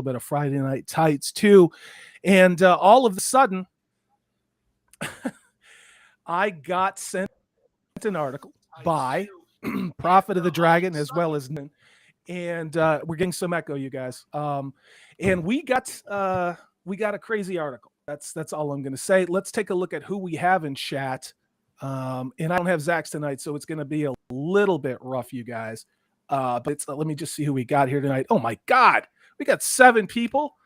bit of Friday Night Tights too. And all of a sudden, I got sent an article by Prophet of the Dragon as well as and we're getting some echo, you guys. And we got a crazy article. That's all I'm going to say. Let's take a look at who we have in chat. And I don't have Zach's tonight, so it's going to be a little bit rough, you guys. But let me just see who we got here tonight. Oh my God, we got 7 people.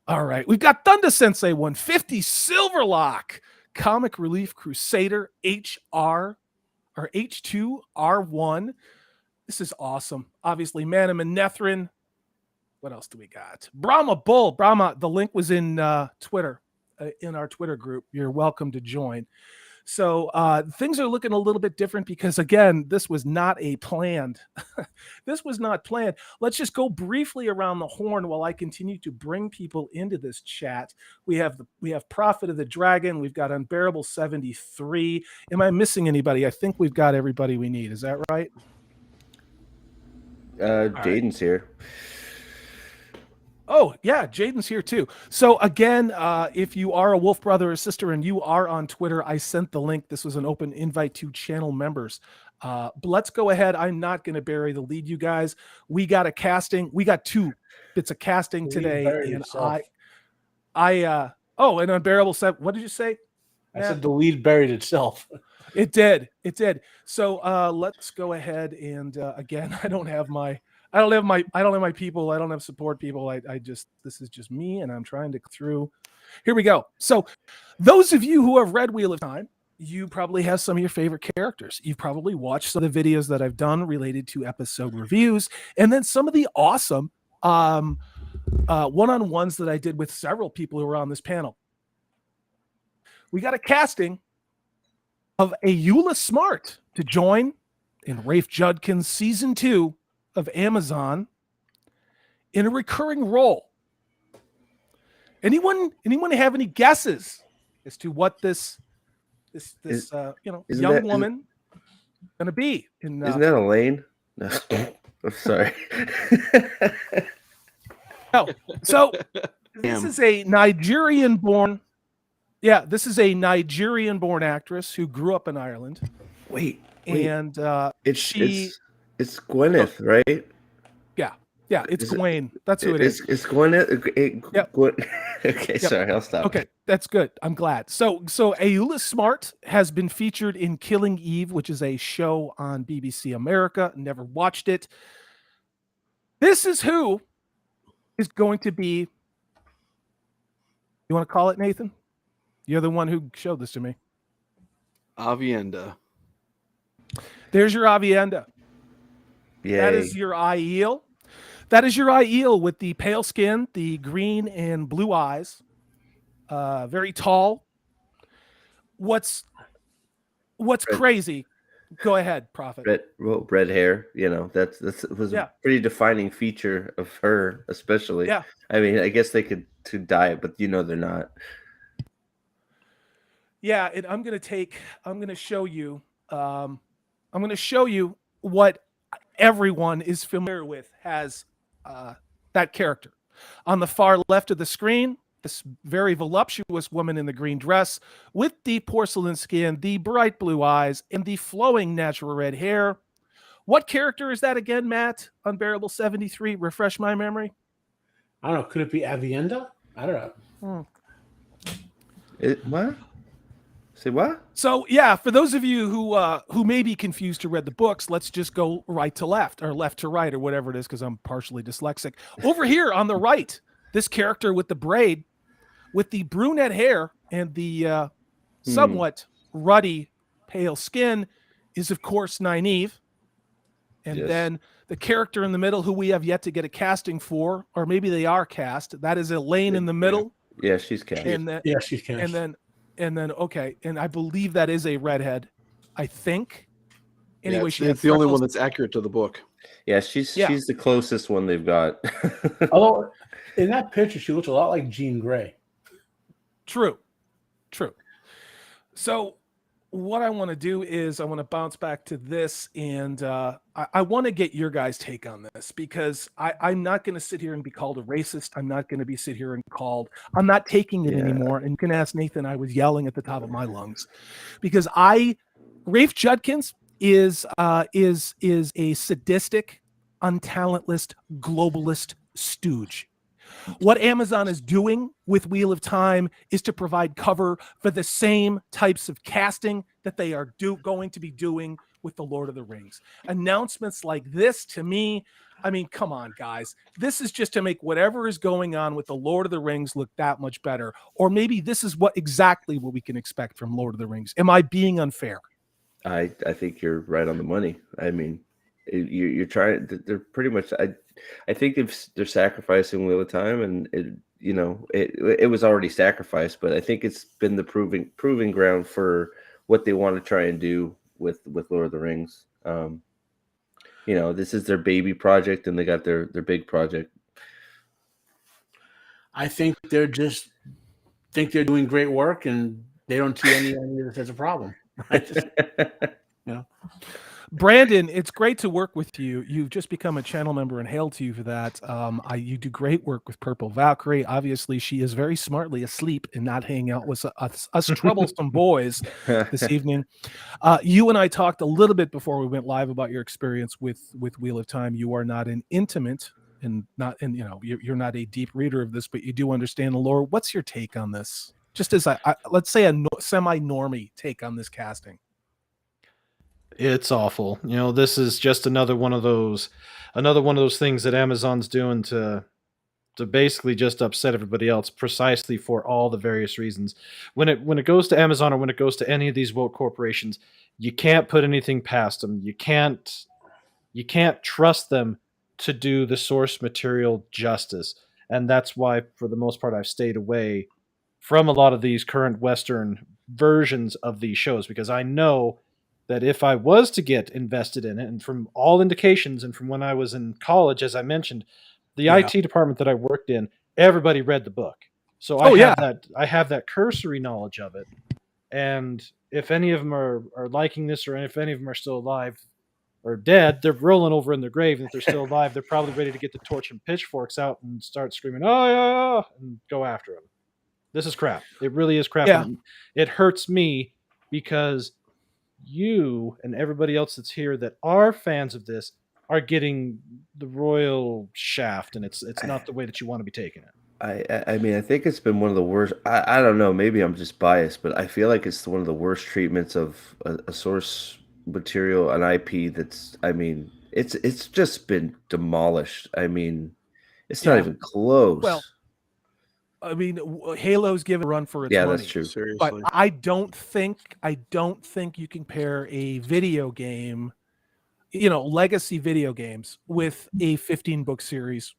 All right, we've got Thunder Sensei 150, Silverlock, Comic Relief Crusader, HR or H2R1. This is awesome. Obviously, Manam and Nethrin. What else do we got? Brahma Bull. Brahma, the link was in Twitter, in our Twitter group. You're welcome to join. So things are looking a little bit different because, again, this was not a planned. This was not planned. Let's just go briefly around the horn while I continue to bring people into this chat. We have Prophet of the Dragon. We've got Unbearable 73. Am I missing anybody? I think we've got everybody we need. Is that right? Jaden's here. Oh, yeah, Jaden's here too. So again, if you are a Wolf brother or sister and you are on Twitter, I sent the link. This was an open invite to channel members. But let's go ahead. I'm not going to bury the lead, you guys. We got a casting. We got 2 bits of casting today. And and Unbearable said, what did you say? I said the lead buried itself. It did. So let's go ahead and again, I don't have my people. I don't have support people. This is just me, and I'm trying to through. Here we go. So those of you who have read Wheel of Time, you probably have some of your favorite characters. You've probably watched some of the videos that I've done related to episode reviews, and then some of the awesome one-on-ones that I did with several people who were on this panel. We got a casting of Ayula Smart to join in Rafe Judkins season 2 of Amazon in a recurring role. Anyone have any guesses as to what this young woman gonna be? Isn't that Elaine? No, I'm sorry. No. So this is a Nigerian-born. Yeah, this is a Nigerian-born actress who grew up in Ireland. Wait. And it's Gwyneth, right? Yeah, it's Gwen. That's who it is. It's Gwyneth. Yep. Okay, yep. Sorry, I'll stop. Okay, that's good. I'm glad. So Ayula Smart has been featured in Killing Eve, which is a show on BBC America. Never watched it. This is who is going to be. You want to call it, Nathan? You're the one who showed this to me. Aviendha. There's your Aviendha. Yay. That is your Aiel. That is your Aiel with the pale skin, the green and blue eyes. Very tall. What's crazy? Go ahead, Prophet. Red hair. That was a pretty defining feature of her, especially. Yeah. I mean, I guess they could to dye it, but they're not. Yeah, and I'm going to show you. I'm going to show you what everyone is familiar with has that character. On the far left of the screen, this very voluptuous woman in the green dress with the porcelain skin, the bright blue eyes, and the flowing natural red hair. What character is that again, Matt? Unbearable 73. Refresh my memory. I don't know. Could it be Aviendha? I don't know. What? Say what? So yeah, for those of you who may be confused to read the books, let's just go right to left or left to right or whatever it is, because I'm partially dyslexic. Over here on the right, this character with the braid, with the brunette hair and the somewhat ruddy pale skin is of course Nynaeve. And then the character in the middle who we have yet to get a casting for, or maybe they are cast, that is Elaine in the middle. Yeah, she's cast. She's cast. And then okay, and I believe that is a redhead, I think. Anyway, it's the only one that's accurate to the book. Yeah, she's the closest one they've got. Although in that picture, she looks a lot like Jean Grey. True. So what I want to do is I want to bounce back to this, and I want to get your guys' take on this, because I'm not going to sit here and be called a racist. I'm not going to be sit here and called. I'm not taking it anymore. And you can ask Nathan. I was yelling at the top of my lungs because Rafe Judkins is a sadistic, untalentless, globalist stooge. What Amazon is doing with Wheel of Time is to provide cover for the same types of casting that they are going to be doing with The Lord of the Rings. Announcements like this, to me, I mean, come on, guys. This is just to make whatever is going on with The Lord of the Rings look that much better. Or maybe this is exactly what we can expect from Lord of the Rings. Am I being unfair? I think you're right on the money. I mean, you're trying. They're pretty much. I think they're sacrificing Wheel of Time, and it was already sacrificed. But I think it's been the proving ground for what they want to try and do with Lord of the Rings. This is their baby project, and they got their big project. I think they're doing great work, and they don't see any of this as a problem. Brandon, it's great to work with you. You've just become a channel member, and hail to you for that. You do great work with Purple Valkyrie. Obviously, she is very smartly asleep and not hanging out with us troublesome boys this evening. You and I talked a little bit before we went live about your experience with Wheel of Time. You are not an intimate and you're not a deep reader of this, but you do understand the lore. What's your take on this? Just as let's say a semi-normie take on this casting. It's awful. This is just another one of those things that Amazon's doing to basically just upset everybody else, precisely for all the various reasons. When it goes to Amazon, or when it goes to any of these woke corporations, you can't put anything past them. You can't trust them to do the source material justice. And that's why, for the most part, I've stayed away from a lot of these current Western versions of these shows, because I know that if I was to get invested in it, and from all indications, and from when I was in college, as I mentioned, the IT department that I worked in, everybody read the book. So I have that cursory knowledge of it. And if any of them are liking this, or if any of them are still alive or dead, they're rolling over in their grave. And if they're still alive, they're probably ready to get the torch and pitchforks out and start screaming, "Oh, yeah," and go after them. This is crap. It really is crap. Yeah. It hurts me, because you and everybody else that's here that are fans of this are getting the royal shaft, and it's not the way that you want to be taking it. I mean, I think it's been one of the worst. I don't know. Maybe I'm just biased, but I feel like it's one of the worst treatments of a source material, an IP that's. I mean, it's just been demolished. I mean, it's not even close. Well, I mean, Halo's given a run for its money. That's true. Seriously. But I don't think you can pair a video game, legacy video games, with a 15-book series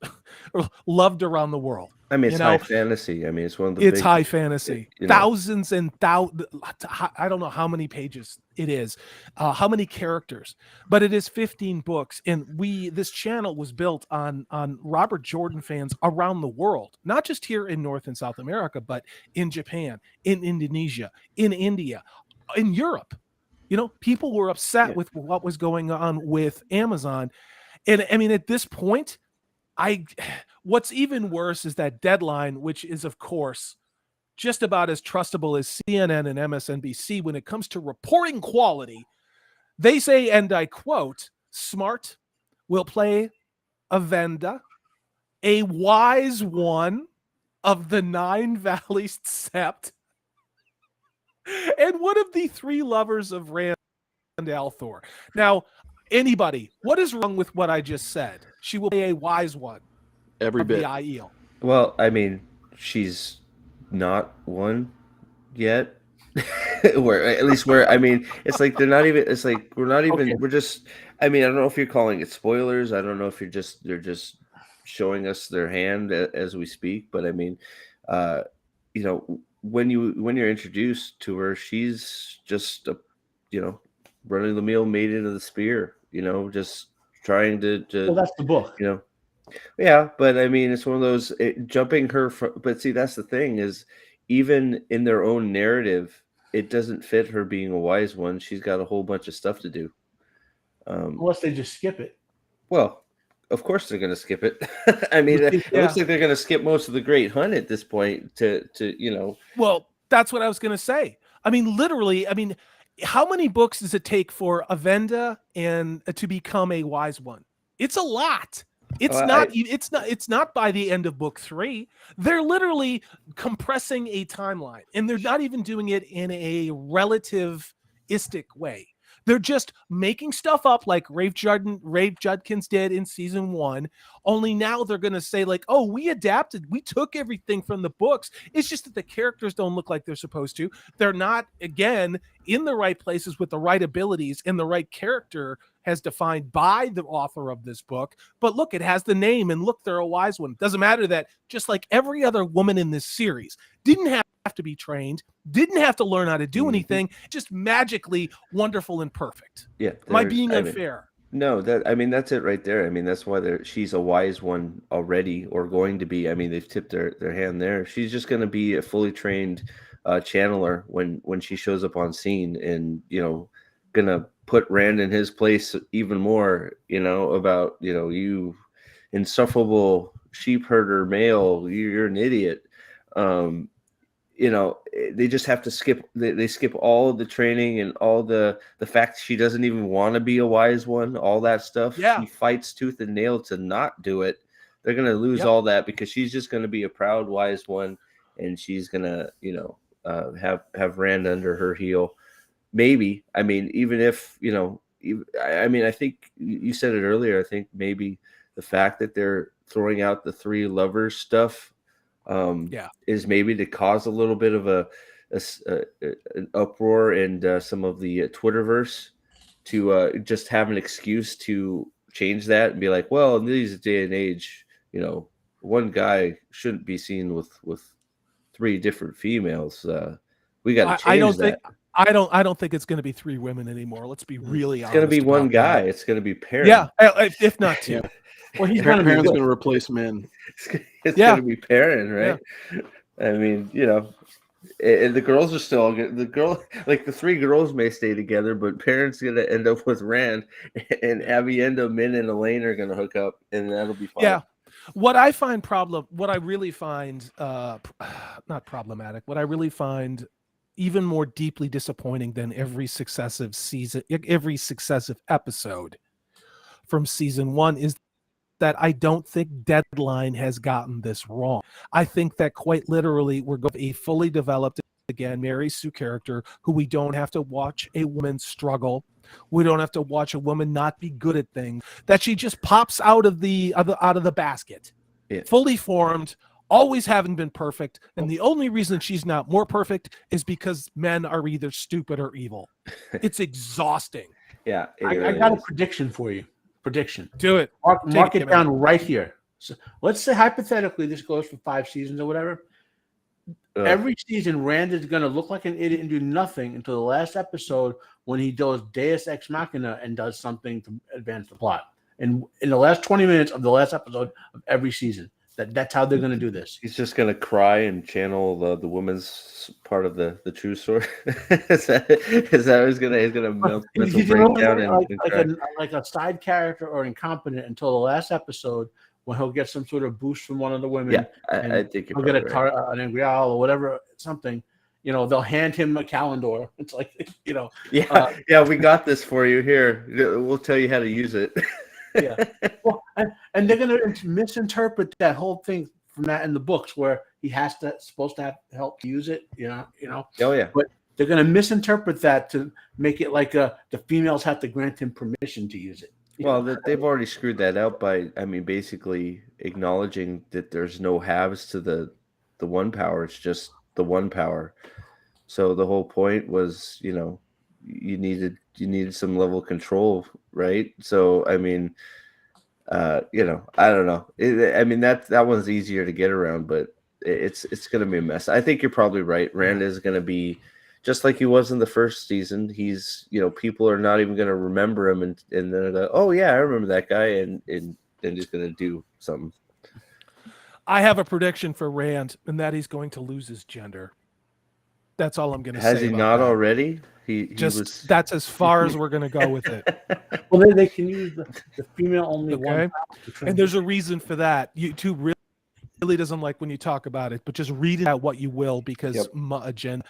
loved around the world. I mean, it's high fantasy. I mean, it's one of the. It's high fantasy. Thousands and thousands. I don't know how many pages it is, how many characters, but it is 15 books. And this channel was built on Robert Jordan fans around the world, not just here in North and South America, but in Japan, in Indonesia, in India, in Europe. People were upset with what was going on with Amazon. And I mean, at this point, what's even worse is that Deadline, which is, of course, just about as trustable as CNN and MSNBC when it comes to reporting quality. They say, and I quote, "Smart will play Aviendha, a wise one of the Nine Valleys Sept, and one of the three lovers of Rand al'Thor." Now, anybody, what is wrong with what I just said? She will be a wise one. Every bit. The Aiel. Well, I mean, she's not one yet. I mean, it's like they're not even. It's like we're not even. Okay. We're just. I mean, I don't know if you're calling it spoilers. I don't know if they're just showing us their hand as we speak. But I mean, when you're introduced to her, she's just a, running the mill maiden of the spear. Just trying to. Well, that's the book. Yeah, but I mean, it's one of those jumping her from. But see, that's the thing is, even in their own narrative, it doesn't fit her being a wise one. She's got a whole bunch of stuff to do. Unless they just skip it. Well, of course they're going to skip it. I mean, it looks like they're going to skip most of the Great Hunt at this point. Well, that's what I was going to say. I mean, literally. I mean, how many books does it take for Aviendha and to become a wise one? It's a lot. It's not by the end of book 3. They're literally compressing a timeline, and they're not even doing it in a relativistic way. They're just making stuff up like Rafe Judkins did in season 1. Only now they're going to say like, oh, we adapted. We took everything from the books. It's just that the characters don't look like they're supposed to. They're not, again, in the right places with the right abilities, and the right character has defined by the author of this book. But look, it has the name, and look, they're a wise one. Doesn't matter that just like every other woman in this series didn't have to be trained, didn't have to learn how to do anything, just magically wonderful and perfect. Yeah. Am I being unfair? No, that's it right there. I mean, that's why she's a wise one already, or going to be. I mean, they've tipped their hand there. She's just going to be a fully trained channeler when she shows up on scene, and gonna put Rand in his place even more. About you insufferable sheep herder male, you're an idiot. They just have to skip. They skip all of the training and all the fact she doesn't even want to be a wise one. All that stuff. Yeah. She fights tooth and nail to not do it. They're gonna lose all that because she's just gonna be a proud wise one, and she's gonna have Rand under her heel. Maybe. I mean, even if I think you said it earlier. I think maybe the fact that they're throwing out the 3 lovers stuff. Is maybe to cause a little bit of an uproar and some of the Twitterverse to just have an excuse to change that and be like, well, in this day and age, one guy shouldn't be seen with 3 different females. We got to change that. I don't think it's going to be 3 women anymore. Let's be really honest. It's going to be one guy. It's going to be Perrin. Yeah, if not 2. Well, Perrin's going to replace men. It's going to be Perrin, right? Yeah. I mean, and the girls are still the 3 girls may stay together, but Perrin's going to end up with Rand, and Aviendha, Min, and Elaine are going to hook up, and that'll be fine. Yeah. What I really find not problematic, what I really find even more deeply disappointing than every successive episode from season 1 is that I don't think Deadline has gotten this wrong. I think that quite literally we're going to a fully developed, again, Mary Sue character who we don't have to watch a woman struggle. We don't have to watch a woman not be good at things, that she just pops out of the basket, fully formed, always having been perfect. And the only reason she's not more perfect is because men are either stupid or evil. It's exhausting. Yeah. I got a prediction for you. Prediction. Do it. Mark it down right here. So let's say hypothetically this goes for 5 seasons or whatever. Every season, Rand is going to look like an idiot and do nothing until the last episode when he does Deus Ex Machina and does something to advance the plot. And in the last 20 minutes of the last episode of every season, that's how they're going to do this. He's just going to cry and channel the woman's part of the true story. is that he's going to melt mental breakdown like a side character or incompetent until the last episode when he'll get some sort of boost from one of the women. Yeah, I think he'll get an Angrial or whatever, something. They'll hand him a calendar. It's like, Yeah, we got this for you here. We'll tell you how to use it. Yeah. Well, and they're going to misinterpret that whole thing from that in the books where he supposed to have help to use it, Oh, yeah. But they're going to misinterpret that to make it like the females have to grant him permission to use it. Well, they've already screwed that out by, basically acknowledging that there's no halves to the one power. It's just the one power. So the whole point was, you needed some level of control, right? So I don't know. That one's easier to get around, but it's going to be a mess. I think you're probably right. Rand is going to be just like he was in the first season. He's, people are not even going to remember him, and then they're like, oh yeah, I remember that guy, and he's going to do something. I have a prediction for Rand, and that he's going to lose his gender. That's all I'm going to say. Has he about not that. already? He Just was. that's as far as we're going to go with it. Well, they can use the female only one. Okay. And there's a reason for that. YouTube really doesn't like when you talk about it, but just read it out what you will, because Jen,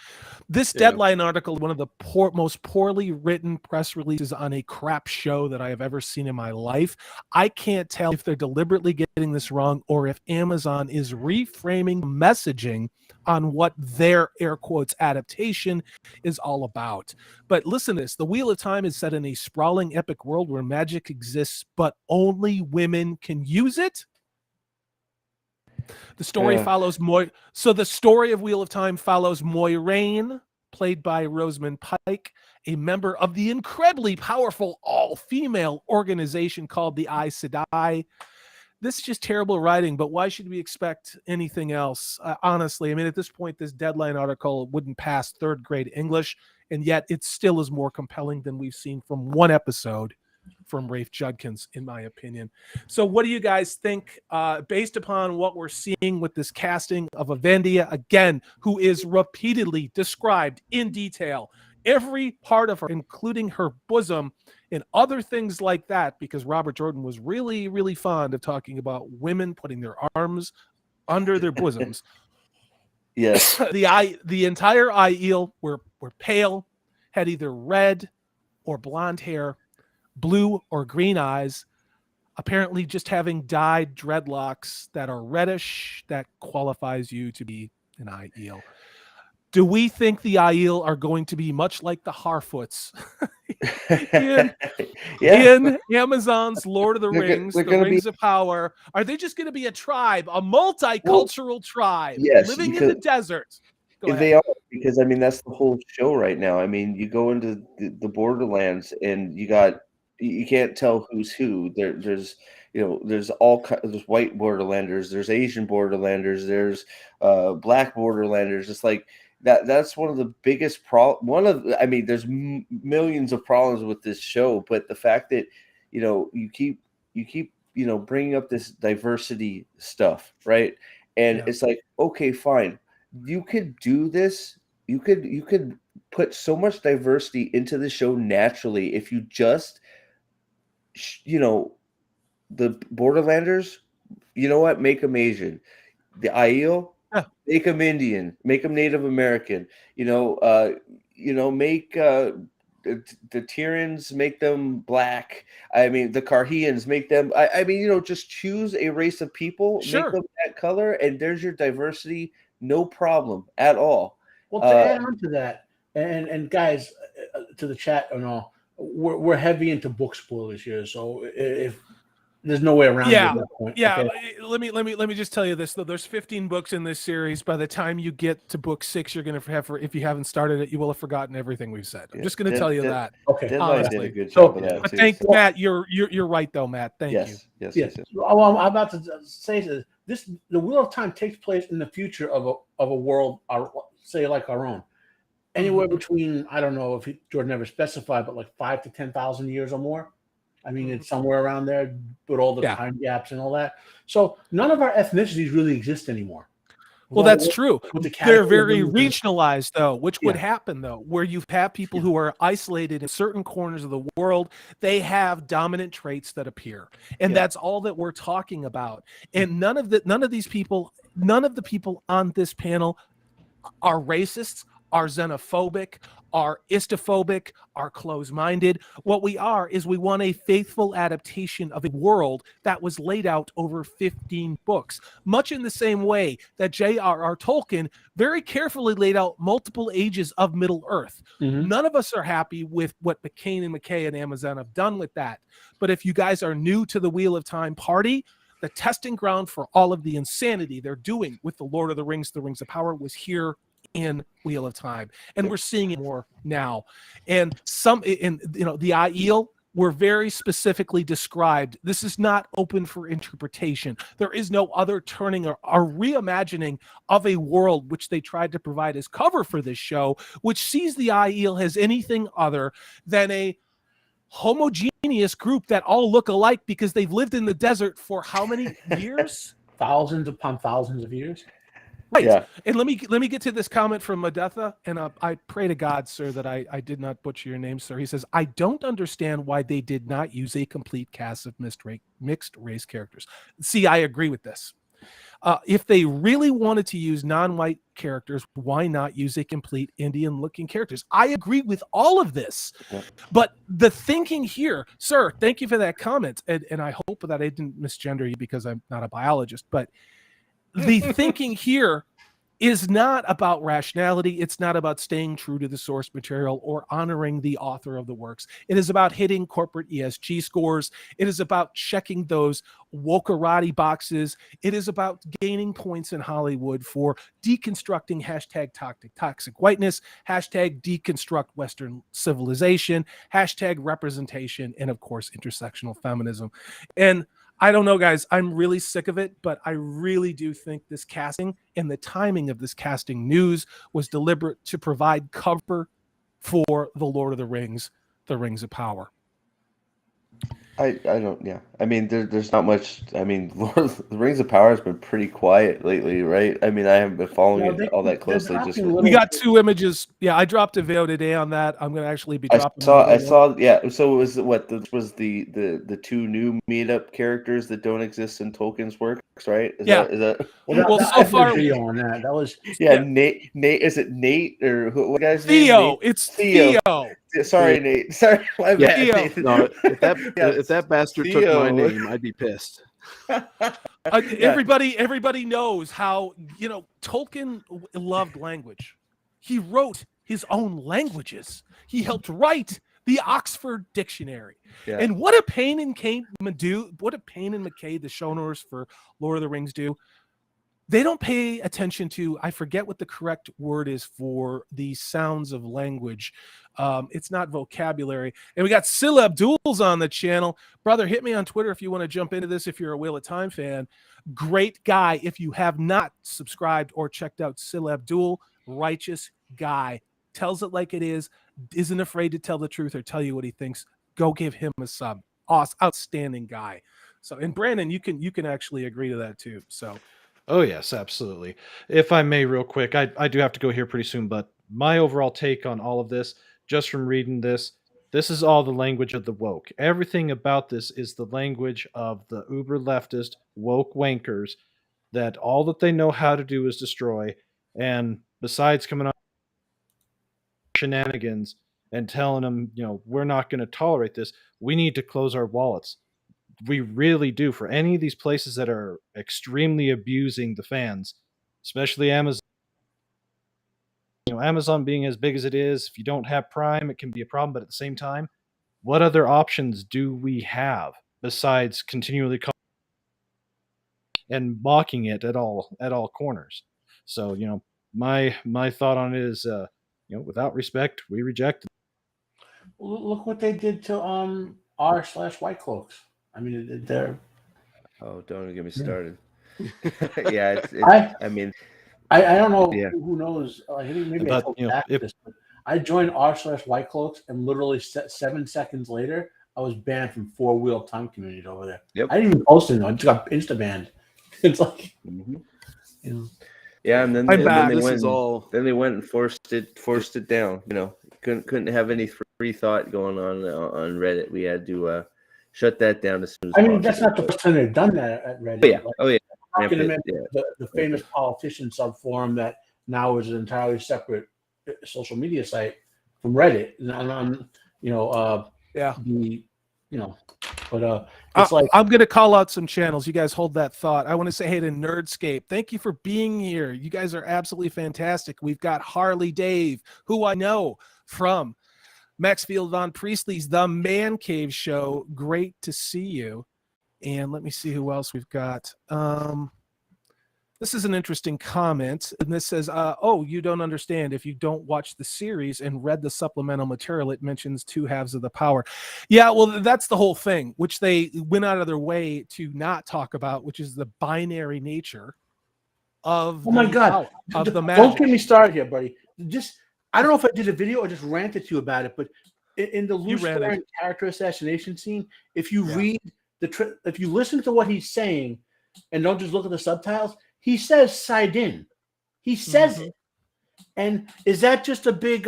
this Deadline article, one of the most poorly written press releases on a crap show that I have ever seen in my life. I can't tell if they're deliberately getting this wrong or if Amazon is reframing messaging on what their air quotes adaptation is all about. But listen to this. The Wheel of Time is set in a sprawling epic world where magic exists, but only women can use it. The story follows So the story of Wheel of Time follows Moiraine, played by Rosamund Pike, a member of the incredibly powerful all-female organization called the Aes Sedai. This is just terrible writing, but why should we expect anything else? Honestly, I mean, at this point, this Deadline article wouldn't pass third grade English, and yet it still is more compelling than we've seen from one episode from Rafe Judkins, in my opinion. So what do you guys think, based upon what we're seeing with this casting of Aviendha, again, who is repeatedly described in detail, every part of her, including her bosom and other things like that, because Robert Jordan was really, really fond of talking about women putting their arms under their bosoms. Yes. The entire Aiel were pale, had either red or blonde hair, blue or green eyes, apparently just having dyed dreadlocks that are reddish. That qualifies you to be an Aiel. Do we think the Aiel are going to be much like the Harfoots in Amazon's Lord of the Rings, the Rings of Power? Are they just going to be a tribe, a multicultural tribe living in the desert? They are, because I mean that's the whole show right now. I mean, you go into the Borderlands and you can't tell who's who. There's there's white Borderlanders, there's Asian Borderlanders, there's black Borderlanders. It's like that's one of the biggest there's millions of problems with this show, but the fact that you keep bringing up this diversity stuff, right? And it's like, okay, fine, you could do this. You could put so much diversity into the show naturally if you just the Borderlanders, make them Asian. The Aiel, make them Indian, make them Native American. Make the Tyrans, make them black. I mean, the Karhians, make them. Just choose a race of people, make them that color, and there's your diversity. No problem at all. Well, to add on to that, and guys, to the chat and all, we're heavy into book spoilers here, so if there's no way around it at that point. Okay? Let me just tell you this though. There's 15 books in this series. By the time you get to book 6, you're gonna have, if you haven't started it, you will have forgotten everything we've said. I'm just gonna tell you that. Okay. Honestly. Did a good job of that but thank Matt. You're right though, Matt. Thank you. Yes. Well, I'm about to say this. The Wheel of Time takes place in the future of a world, say like our own. Anywhere between, I don't know if Jordan ever specified, but like 5,000 to 10,000 years or more. I mean, it's somewhere around there with all the time gaps and all that. So none of our ethnicities really exist anymore. Well, that's true. They're very regionalized, though, which would happen, though, where you have people who are isolated in certain corners of the world. They have dominant traits that appear, and that's all that we're talking about. And none of the people on this panel are racists, are xenophobic, are istophobic, are closed-minded. What we are is we want a faithful adaptation of a world that was laid out over 15 books, much in the same way that J.R.R. Tolkien very carefully laid out multiple ages of Middle-earth. None of us are happy with what McCain and McKay and Amazon have done with that. But if you guys are new to the Wheel of Time party, the testing ground for all of the insanity they're doing with the Lord of the Rings of Power was here in Wheel of Time, and we're seeing it more now. And the Aiel were very specifically described. This is not open for interpretation. There is no other turning or reimagining of a world which they tried to provide as cover for this show, which sees the Aiel as anything other than a homogeneous group that all look alike because they've lived in the desert for how many years? Thousands upon thousands of years. Right. Yeah. And let me get to this comment from Adetha, and I pray to God, sir, that I did not butcher your name, sir. He says, I don't understand why they did not use a complete cast of mixed race characters. See, I agree with this. If they really wanted to use non-white characters, why not use a complete Indian-looking characters? I agree with all of this. Yep. But the thinking here, sir, thank you for that comment. And I hope that I didn't misgender you because I'm not a biologist, but the thinking here is not about rationality. It's not about staying true to the source material or honoring the author of the works. It is about hitting corporate ESG scores. It is about checking those wokerati boxes. It is about gaining points in Hollywood for deconstructing hashtag toxic whiteness, hashtag deconstruct Western civilization, hashtag representation, and of course, intersectional feminism. And I don't know, guys. I'm really sick of it, but I really do think this casting and the timing of this casting news was deliberate to provide cover for the Lord of the Rings of Power. I don't. Yeah. I mean, there's not much. I mean, the Rings of Power has been pretty quiet lately, right? I mean, I haven't been following it all that closely. Just we got 2 images. Yeah, I dropped a video today on that. I'm going to actually be dropping. I saw. Yeah. So it was what? This was the 2 new meetup characters that don't exist in Tolkien's works, right? Is that? Well, so far, video on that. That was Nate. Is it Nate or what guy's Theo? name? It's Theo. Sorry, Nate. Sorry, my bad. No, if that bastard took my name, I'd be pissed. Everybody knows how, Tolkien loved language. He wrote his own languages. He helped write the Oxford Dictionary. Yeah. And what a pain and McKay, the showrunners for Lord of the Rings do. They don't pay attention to, I forget what the correct word is for the sounds of language. It's not vocabulary. And we got Sil Abdul's on the channel. Brother, hit me on Twitter if you want to jump into this, if you're a Wheel of Time fan. Great guy. If you have not subscribed or checked out Sil Abdul, righteous guy. Tells it like it is, isn't afraid to tell the truth or tell you what he thinks. Go give him a sub. Awesome, outstanding guy. So, and Brandon, you can actually agree to that too. So. Oh, yes, absolutely. If I may, real quick, I do have to go here pretty soon, but my overall take on all of this, just from reading this is all the language of the woke. Everything about this is the language of the uber leftist woke wankers that all that they know how to do is destroy. And besides coming on shenanigans and telling them, we're not going to tolerate this, we need to close our wallets. We really do. For any of these places that are extremely abusing the fans, especially Amazon. Amazon being as big as it is, if you don't have Prime, it can be a problem. But at the same time, what other options do we have besides continually and mocking it at all corners? So, my thought on it is, without respect, we reject it. Look what they did to r/White Cloaks. I mean, they're. Oh, don't get me started. Yeah, I don't know who knows. Maybe I told this, but I joined r/White Cloaks, and literally 7 seconds later, I was banned from 4 Wheel Time community over there. Yep. I didn't even post it. I just got insta banned. It's like, Yeah, and then they went and forced it down. Couldn't have any free thought going on Reddit. We had to shut that down as soon as possible. That's not the first time they've done that at Reddit. Oh yeah. The famous politician subforum that now is an entirely separate social media site from Reddit. It's like, I'm going to call out some channels. You guys hold that thought. I want to say hey to Nerdscape. Thank you for being here. You guys are absolutely fantastic. We've got Harley Dave, who I know from Maxfield Von Priestley's The Man Cave Show. Great to see you. And let me see who else we've got. This is an interesting comment. And this says, you don't understand. If you don't watch the series and read the supplemental material, it mentions 2 halves of the power. Yeah, well, that's the whole thing, which they went out of their way to not talk about, which is the binary nature of the magic. Don't get me started here, buddy. I don't know if I did a video or just ranted to you about it, but in the Luce character assassination scene, if you read if you listen to what he's saying and don't just look at the subtitles, he says Sidin. He says it. And is that just a big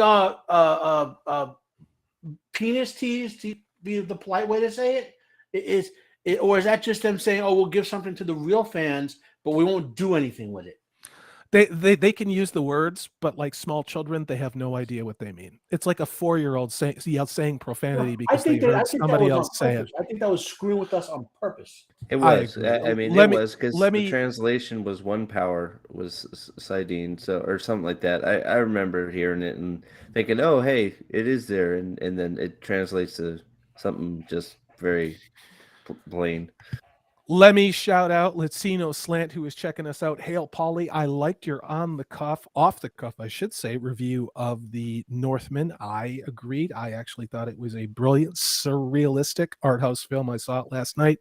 penis tease, to be the polite way to say it? Or is that just them saying, "Oh, we'll give something to the real fans, but we won't do anything with it"? They can use the words, but like small children, they have no idea what they mean. It's like a 4-year-old saying profanity because they heard somebody else say it. I think that was screwing with us on purpose. It was. I mean, it was because the translation was one power was Sidene, so or something like that. I remember hearing it and thinking, oh, hey, it is there, and then it translates to something just very plain. Let me shout out Latino Slant, who is checking us out. Hail, Polly. I liked your off the cuff, I should say, review of The Northman. I agreed. I actually thought it was a brilliant, surrealistic art house film. I saw it last night.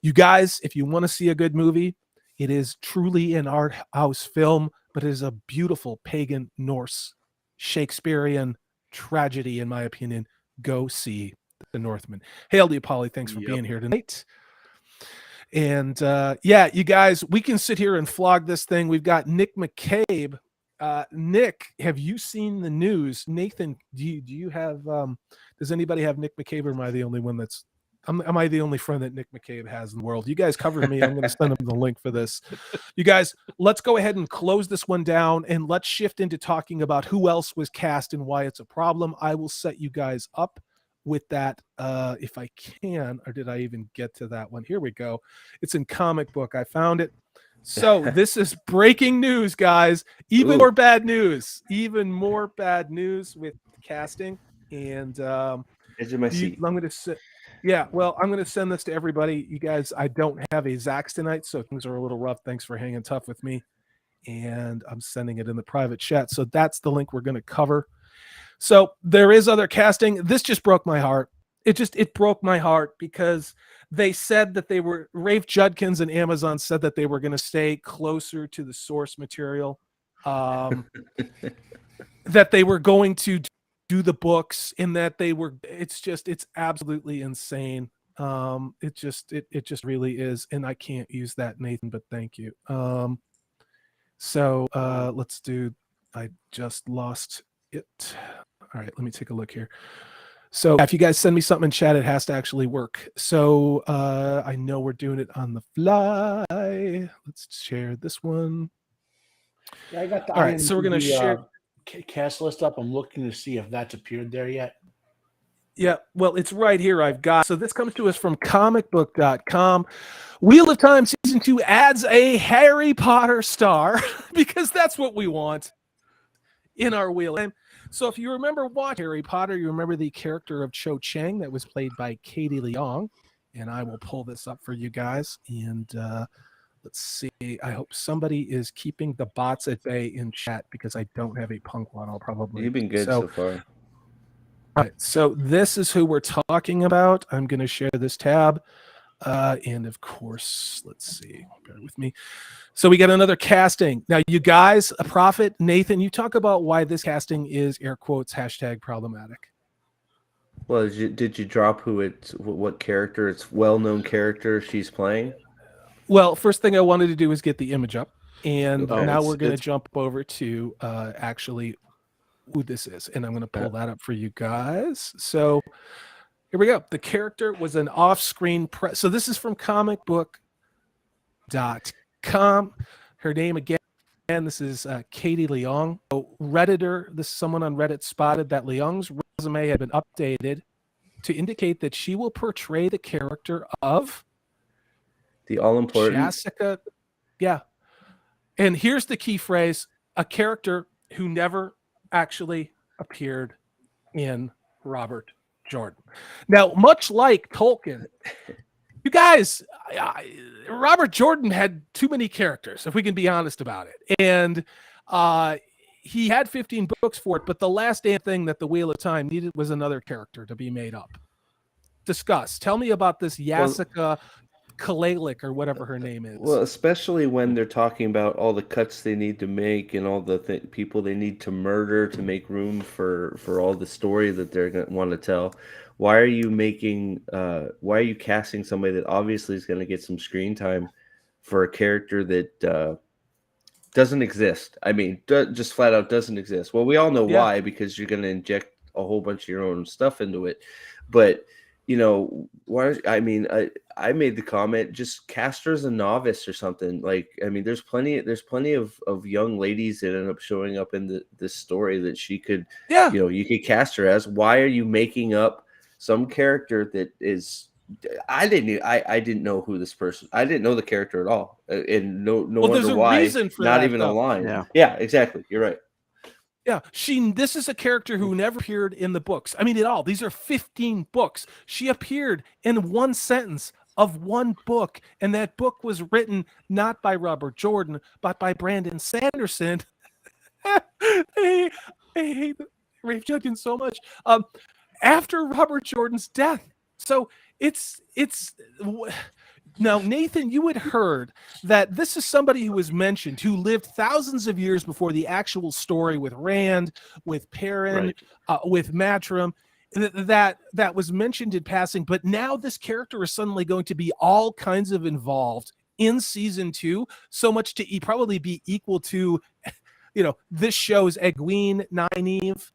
You guys, if you want to see a good movie, it is truly an art house film, but it is a beautiful pagan Norse Shakespearean tragedy, in my opinion. Go see The Northman. Hail to you, Polly. Thanks for being here tonight. And yeah, you guys, we can sit here and flog this thing. We've got Nick McCabe. Nick, have you seen the news? Nathan, do you have does anybody have Nick McCabe, or am I the only one that's am I the only friend that Nick McCabe has in the world? You guys cover me. I'm going to send him the link for this. You guys, let's go ahead and close this one down, and let's shift into talking about who else was cast and why it's a problem. I will set you guys up with that if I can, or did I even get to that one? Here we go. It's in comic book. I found it. So this is breaking news, guys. Even more bad news with casting. And I'm going to sit. Yeah, well, I'm going to send this to everybody. You guys, I don't have a Zax tonight, so things are a little rough. Thanks for hanging tough with me. And I'm sending it in the private chat. So that's the link we're going to cover. So there is other casting. This just broke my heart. It broke my heart because they said that they were, Rafe Judkins and Amazon said that they were going to stay closer to the source material, that they were going to do the books, and that they were, it's absolutely insane. It just really is. And I can't use that, Nathan, but thank you. So let's do, I just lost it. All right, let me take a look here. So if you guys send me something in chat, it has to actually work. So I know we're doing it on the fly. Let's share this one. Yeah, I got the. All right, so we're gonna share cast list up. I'm looking to see if that's appeared there yet. Yeah, well, it's right here. I've got. So this comes to us from comicbook.com. Wheel of Time Season 2 adds a Harry Potter star because that's what we want in our Wheel of Time. So if you remember watching Harry Potter, you remember the character of Cho Chang that was played by Katie Leong. And I will pull this up for you guys. And let's see. I hope somebody is keeping the bots at bay in chat because I don't have a punk one. I'll probably. You've been good so far. All right. So this is who we're talking about. I'm going to share this tab. And of course, let's see. Bear with me. So we got another casting. Now, you guys, a prophet, Nathan, you talk about why this casting is air quotes # problematic. Well, did you drop what character? It's well-known character she's playing. Well, first thing I wanted to do is get the image up, and now we're going to jump over to actually who this is, and I'm going to pull that up for you guys. So here we go. The character was an off-screen press. So this is from comicbook.com. Her name again, this is Katie Leong. So Redditor, this is someone on Reddit spotted that Leong's resume had been updated to indicate that she will portray the character of the all-important Jessica. Yeah. And here's the key phrase, a character who never actually appeared in Robert Jordan. Now, much like Tolkien, you guys, Robert Jordan had too many characters, if we can be honest about it. And he had 15 books for it, but the last damn thing that the Wheel of Time needed was another character to be made up. Discuss. Tell me about this Jessica Kalalik or whatever her name is. Well, especially when they're talking about all the cuts they need to make and all the people they need to murder to make room for all the story that they're going to want to tell. Why are you casting somebody that obviously is going to get some screen time for a character that doesn't exist. I mean, just flat out doesn't exist. Well, we all know why, because you're going to inject a whole bunch of your own stuff into it. But why? I mean, I made the comment, just cast her as a novice or something. Like, I mean, there's plenty of young ladies that end up showing up in this story that she could, you could cast her as. Why are you making up some character that is? I didn't know who this person. I didn't know the character at all, and no wonder why. Reason for not that, even though. a line. Yeah, exactly. You're right. Yeah, this is a character who never appeared in the books. I mean, at all. These are 15 books. She appeared in one sentence of one book, and that book was written not by Robert Jordan, but by Brandon Sanderson. I hate Rafe Judkins so much. After Robert Jordan's death. So it's now, Nathan, you had heard that this is somebody who was mentioned, who lived thousands of years before the actual story with Rand, with Perrin, with Matrim, that was mentioned in passing. But now this character is suddenly going to be all kinds of involved in season 2, so much to probably be equal to, this show's Egwene, Nynaeve.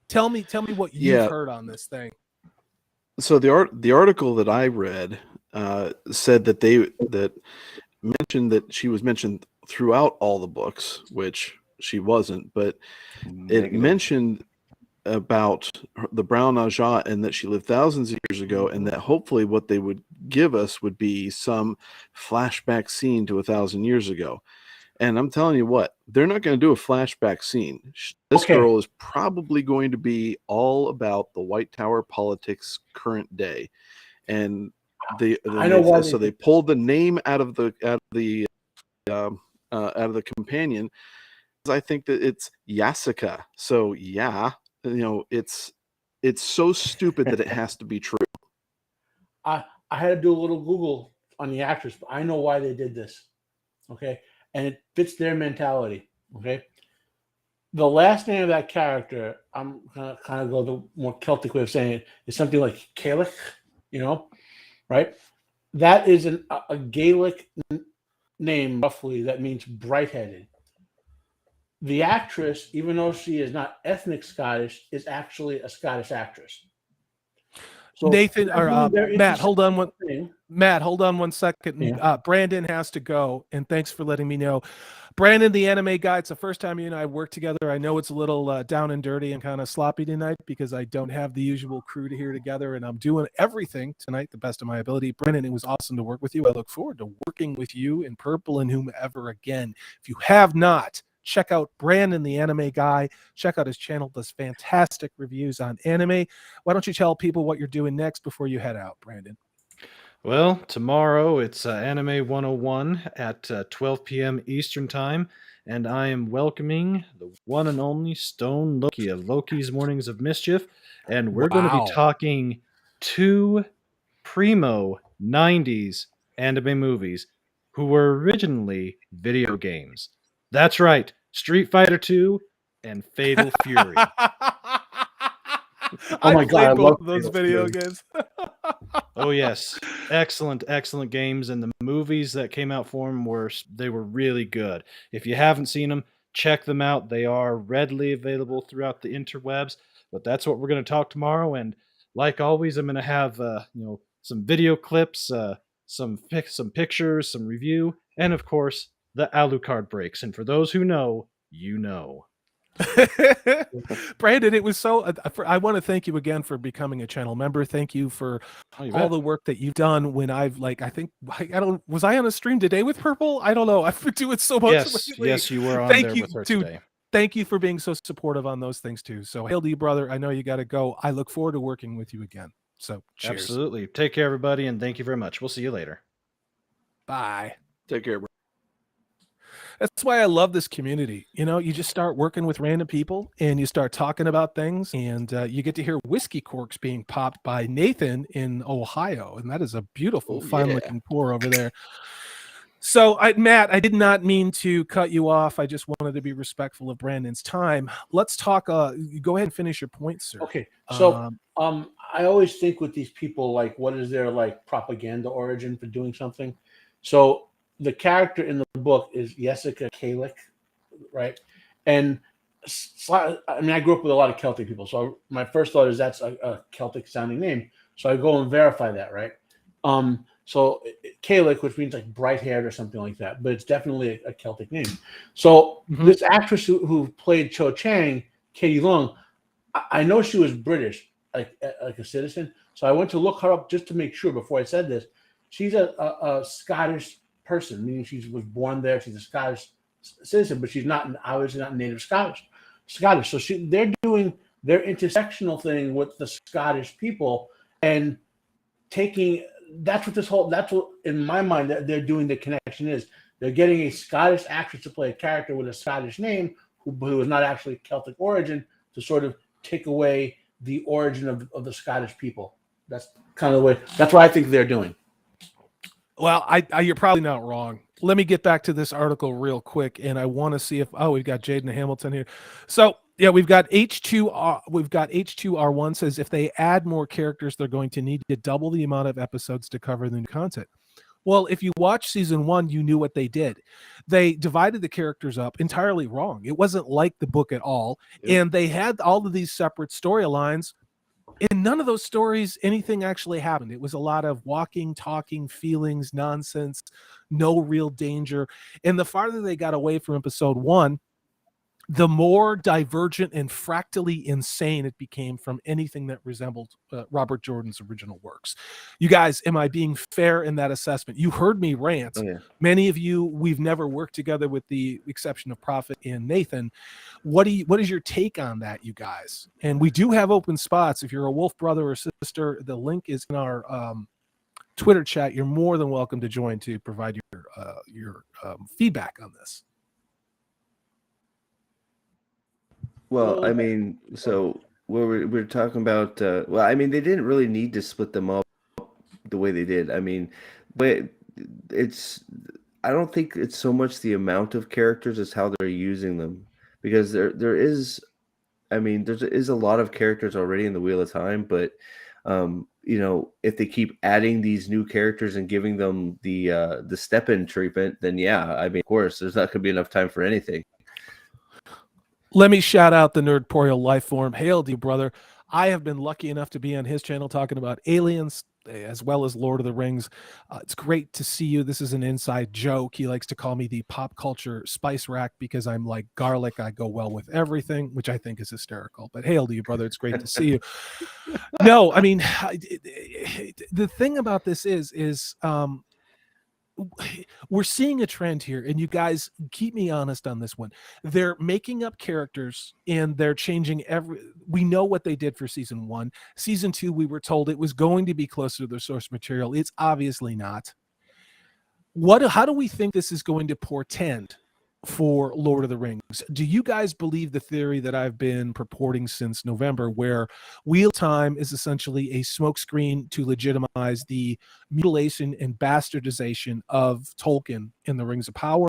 Tell me what you've heard on this thing. So the article that I read said that mentioned that she was mentioned throughout all the books, which she wasn't, but it mentioned about the Brown Ajah and that she lived thousands of years ago, and that hopefully what they would give us would be some flashback scene to 1,000 years ago. And I'm telling you what, they're not going to do a flashback scene. This girl is probably going to be all about the White Tower politics current day. And they pulled the name out of the companion. I think that it's Yasica. So it's so stupid that it has to be true. I had to do a little Google on the actress, but I know why they did this. Okay. And it fits their mentality. Okay. The last name of that character, I'm gonna kind of go the more Celtic way of saying it, is something like Gaelic, right? That is a Gaelic name, roughly, that means bright-headed. The actress, even though she is not ethnic Scottish, is actually a Scottish actress. So Nathan or Matt, hold on one second. Yeah. Brandon has to go, and thanks for letting me know. Brandon, the anime guy, it's the first time you and I work together. I know it's a little down and dirty and kind of sloppy tonight because I don't have the usual crew to hear together, and I'm doing everything tonight the best of my ability. Brandon, it was awesome to work with you. I look forward to working with you and Purple and whomever again. If you have not, check out Brandon, the anime guy. Check out his channel. Does fantastic reviews on anime. Why don't you tell people what you're doing next before you head out, Brandon? Well, tomorrow it's Anime 101 at 12 p.m. Eastern Time, and I am welcoming the one and only Stone Loki of Loki's Mornings of Mischief, and we're going to be talking 2 primo 90s anime movies who were originally video games. That's right, Street Fighter 2 and Fatal Fury. I played both of those video games. Oh yes, excellent games, and the movies that came out for them were really good. If you haven't seen them, check them out. They are readily available throughout the interwebs. But that's what we're going to talk tomorrow, and like always, I'm going to have some video clips, some pictures, some review, and of course the Alucard breaks. And for those who know, you know. Brandon, it was so I want to thank you again for becoming a channel member. Thank you for all the work that you've done. When was I on a stream today with Purple? I don't know. I've been doing so much lately. Yes, you were on there with her today. Thank you for being so supportive on those things too. So hail to you, brother. I know you got to go. I look forward to working with you again. So cheers. Absolutely. Take care, everybody, and thank you very much. We'll see you later. Bye. Take care, bro. That's why I love this community. You just start working with random people and you start talking about things, and you get to hear whiskey corks being popped by Nathan in Ohio. And that is a beautiful, fine-looking pour over there. So, Matt, I did not mean to cut you off. I just wanted to be respectful of Brandon's time. Let's talk. Go ahead and finish your point, sir. Okay. So, I always think with these people, like, what is their propaganda origin for doing something? So, the character in the book is Jessica Kalik, right? And I mean, I grew up with a lot of Celtic people, so my first thought is that's a Celtic sounding name. So I go and verify that, right? So Kalik, which means like bright haired or something like that, but it's definitely a Celtic name. So this actress who played Cho Chang, Katie Long, I know she was British, like a citizen. So I went to look her up just to make sure before I said this. She's a Scottish person, meaning she was born there. She's a Scottish citizen, but she's not obviously not native Scottish. So they're doing their intersectional thing with the Scottish people and taking that's what in my mind that they're doing. The connection is they're getting a Scottish actress to play a character with a Scottish name who is not actually Celtic origin to sort of take away the origin of the Scottish people. That's kind of the way. That's what I think they're doing. Well, you're probably not wrong. Let me get back to this article real quick, and I want to see if we've got Jaden Hamilton here. So yeah, we've got H2R1 says if they add more characters, they're going to need to double the amount of episodes to cover the new content. Well, if you watch season 1, you knew what they did. They divided the characters up entirely wrong. It wasn't like the book at all, and they had all of these separate storylines. In none of those stories, anything actually happened. It was a lot of walking, talking, feelings, nonsense, no real danger. And the farther they got away from episode 1, the more divergent and fractally insane it became from anything that resembled Robert Jordan's original works. You guys, am I being fair in that assessment? You heard me rant. Oh, yeah. Many of you, we've never worked together with the exception of Prophet and Nathan. What is your take on that, you guys? And we do have open spots. If you're a Wolf brother or sister, the link is in our Twitter chat. You're more than welcome to join to provide your feedback on this. Well, I mean, so we're talking about. Well, I mean, they didn't really need to split them up the way they did. I mean, but I don't think it's so much the amount of characters as how they're using them, because there is a lot of characters already in the Wheel of Time, but if they keep adding these new characters and giving them the step-in treatment, then yeah, I mean, of course, there's not going to be enough time for anything. Let me shout out the Nerdporial Life Form. Hail to you, brother. I have been lucky enough to be on his channel talking about aliens as well as Lord of the Rings. It's great to see you. This is an inside joke. He likes to call me the pop culture spice rack because I'm like garlic. I go well with everything, which I think is hysterical. But hail to you, brother. It's great to see you. No, I mean, the thing about this is we're seeing a trend here, and you guys keep me honest on this one. They're making up characters and they're changing we know what they did for season 1. Season 2, we were told it was going to be closer to the source material. It's obviously not. How do we think this is going to portend for Lord of the Rings? Do you guys believe the theory that I've been purporting since November, where Wheel Time is essentially a smokescreen to legitimize the mutilation and bastardization of Tolkien in the Rings of Power?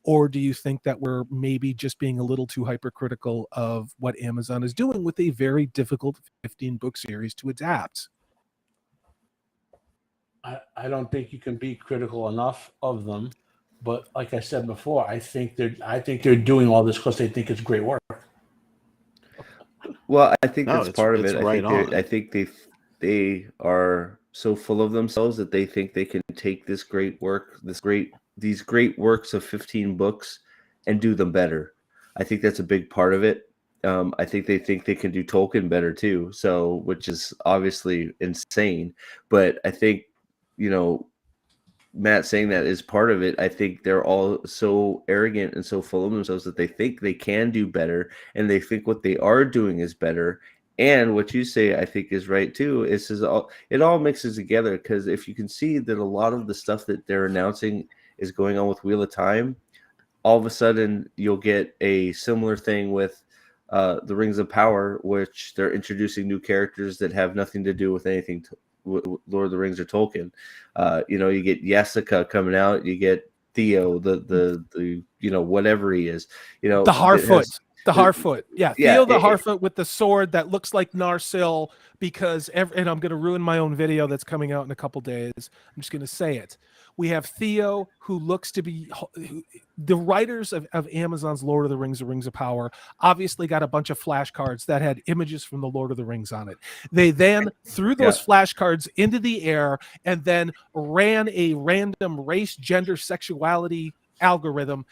Or do you think that we're maybe just being a little too hypercritical of what Amazon is doing with a very difficult 15-book series to adapt? I don't think you can be critical enough of them. But like I said before, I think they're doing all this because they think it's great work. Well, I think that's part of it. Right I think they are so full of themselves that they think they can take this great work, these great works of 15 books, and do them better. I think that's a big part of it. I think they can do Tolkien better too. So, which is obviously insane. But I think, Matt saying that is part of it. I think they're all so arrogant and so full of themselves that they think they can do better, and they think what they are doing is better. And what you say, I think, is right too. It all mixes together, because if you can see that a lot of the stuff that they're announcing is going on with Wheel of Time, all of a sudden you'll get a similar thing with the Rings of Power, which they're introducing new characters that have nothing to do with anything Lord of the Rings or Tolkien. You get Jessica coming out, you get Theo, the whatever he is, the Harfoot. The Harfoot. Yeah, Yeah, Theo the Harfoot with the sword that looks like Narsil because and I'm going to ruin my own video that's coming out in a couple days. I'm just going to say it. We have Theo who looks to be the writers of Amazon's Lord of the Rings of Power obviously got a bunch of flashcards that had images from the Lord of the Rings on it. They then threw those flashcards into the air and then ran a random race, gender, sexuality algorithm.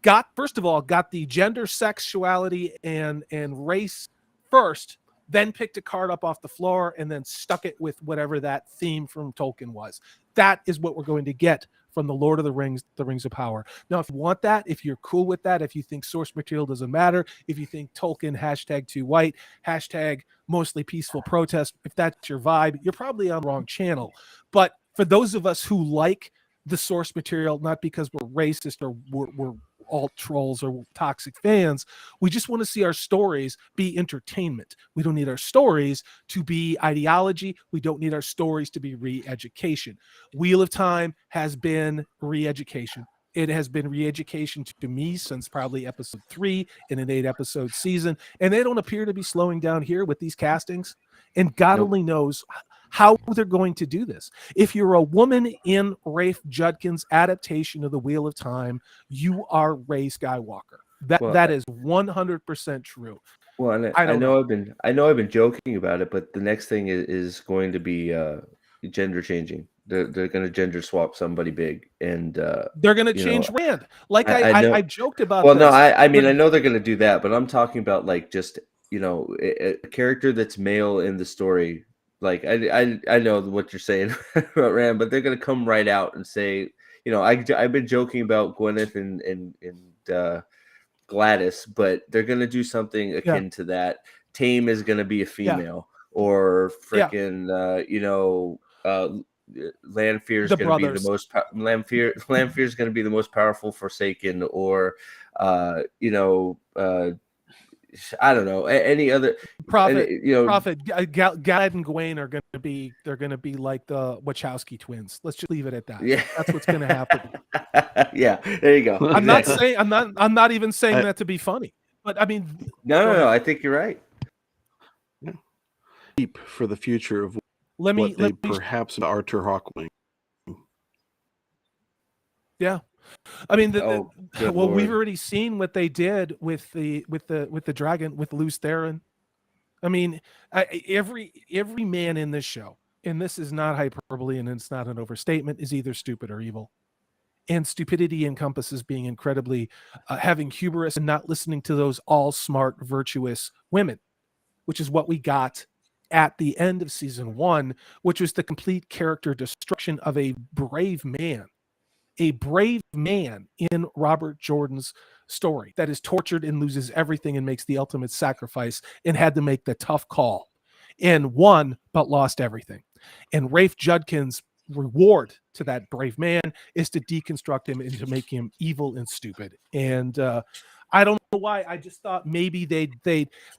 Got the gender, sexuality, and race first, then picked a card up off the floor and then stuck it with whatever that theme from Tolkien was. That is what we're going to get from the Lord of the Rings of Power. Now, if you want that, if you're cool with that, if you think source material doesn't matter, if you think Tolkien #2white, mostly peaceful protest, if that's your vibe, you're probably on the wrong channel. But for those of us who like the source material, not because we're racist or we're alt trolls or toxic fans, we just want to see our stories be entertainment. We don't need our stories to be ideology. We don't need our stories to be re-education. Wheel of Time has been re-education. It has been re-education to me since probably episode 3 in an 8-episode season, and they don't appear to be slowing down here with these castings. And God only knows how they're going to do this. If you're a woman in Rafe Judkins' adaptation of the Wheel of Time, you are Rey Skywalker. That is 100% true. Well, and I know I've been joking about it, but the next thing is going to be gender changing. They're going to gender swap somebody big, and they're going to change Rand. Like I joked about. Well, this. no, I mean I know they're going to do that, but I'm talking about like just a character that's male in the story. Like I know what you're saying about Rand, but they're gonna come right out and say, I've been joking about Gwyneth and Gladys, but they're gonna do something akin to that. Tame is gonna be a female, or freaking Lanfear is gonna be the most Lanfear is gonna be the most powerful Forsaken, or I don't know any other Prophet. Gad and Gawain are going to be like the Wachowski twins. Let's just leave it at that. Yeah, that's what's going to happen. Yeah, there you go. I'm not even saying that to be funny, but I mean, no. I think you're right. Yeah. Deep for the future of perhaps Arthur Hawkwing. Yeah. I mean, Lord. we've already seen what they did with the dragon with Lews Therin. I mean, every man in this show, and this is not hyperbole and it's not an overstatement, is either stupid or evil. And stupidity encompasses being incredibly having hubris and not listening to those all smart, virtuous women, which is what we got at the end of season 1, which was the complete character destruction of a brave man in Robert Jordan's story that is tortured and loses everything and makes the ultimate sacrifice and had to make the tough call and won, but lost everything. And Rafe Judkins' reward to that brave man is to deconstruct him and to make him evil and stupid. And I don't know why. I just thought maybe